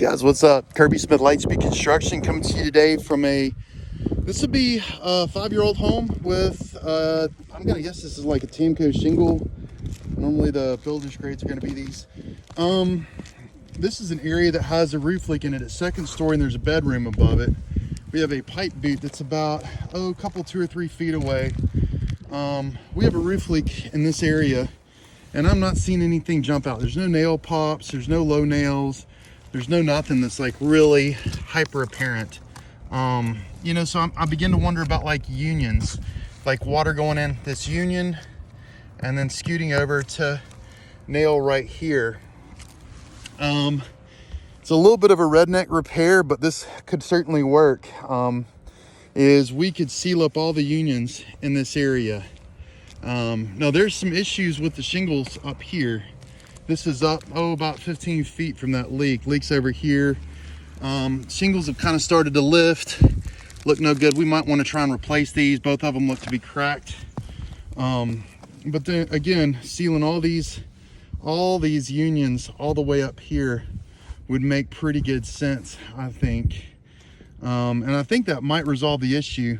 Guys, what's up? Kirby Smith Lightspeed Construction coming to you today from this would be a 5-year-old home with, I'm gonna guess this is like a Tamco shingle. Normally the builder's grades are gonna be these. This is an area that has a roof leak in it. It's second story and there's a bedroom above it. We have a pipe boot that's about, a couple, 2 or 3 feet away. We have a roof leak in this area and I'm not seeing anything jump out. There's no nail pops, there's no low nails. There's no nothing that's like really hyper apparent. You know, so I begin to wonder about like unions, like water going in this union and then scooting over to nail right here. It's a little bit of a redneck repair, but this could certainly work. Is we could seal up all the unions in this area. Now there's some issues with the shingles up here. This is up, about 15 feet from that leak. Leak's over here. Shingles have kind of started to lift. Look no good. We might want to try and replace these. Both of them look to be cracked. But then again, sealing all these unions all the way up here would make pretty good sense, I think. And I think that might resolve the issue.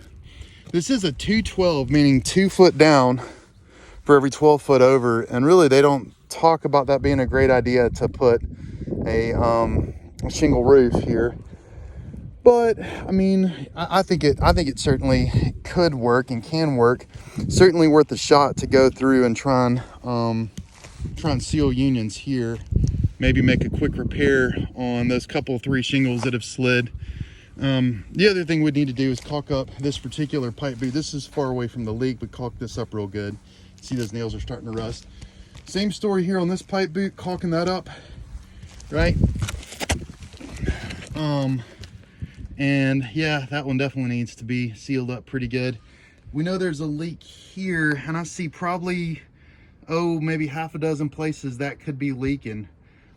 This is a 212, meaning 2 foot down for every 12 foot over. And really they don't talk about that being a great idea to put a shingle roof here, but I mean I think it certainly could work and can work. Certainly worth a shot to go through and try and seal unions here, maybe make a quick repair on those couple 3 shingles that have slid. The other thing we'd need to do is caulk up this particular pipe boot. This is far away from the leak, but caulk this up real good. See, those nails are starting to rust. Same story here on this pipe boot, caulking that up, right? And yeah, that one definitely needs to be sealed up pretty good. We know there's a leak here, and I see probably, maybe half a dozen places that could be leaking.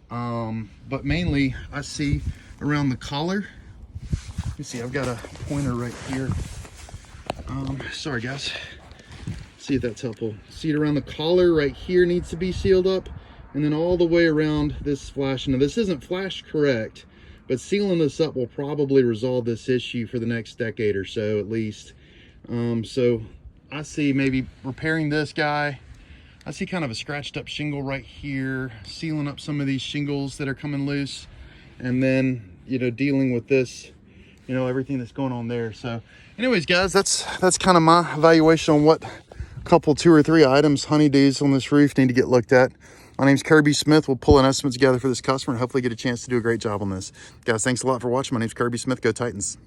But mainly I see around the collar. You see, I've got a pointer right here. Sorry guys. See if that's helpful. See it around the collar right here needs to be sealed up, and then all the way around this flash. Now this isn't flash correct, but sealing this up will probably resolve this issue for the next decade or so at least. So I see maybe repairing this guy. I see kind of a scratched up shingle right here, sealing up some of these shingles that are coming loose, and then, you know, dealing with this, you know, everything that's going on there. So anyways guys, that's kind of my evaluation on what couple 2 or 3 items, honeydews on this roof need to get looked at. My name's Kirby Smith. We'll pull an estimate together for this customer and hopefully get a chance to do a great job on this. Guys, thanks a lot for watching. My name's Kirby Smith. Go Titans.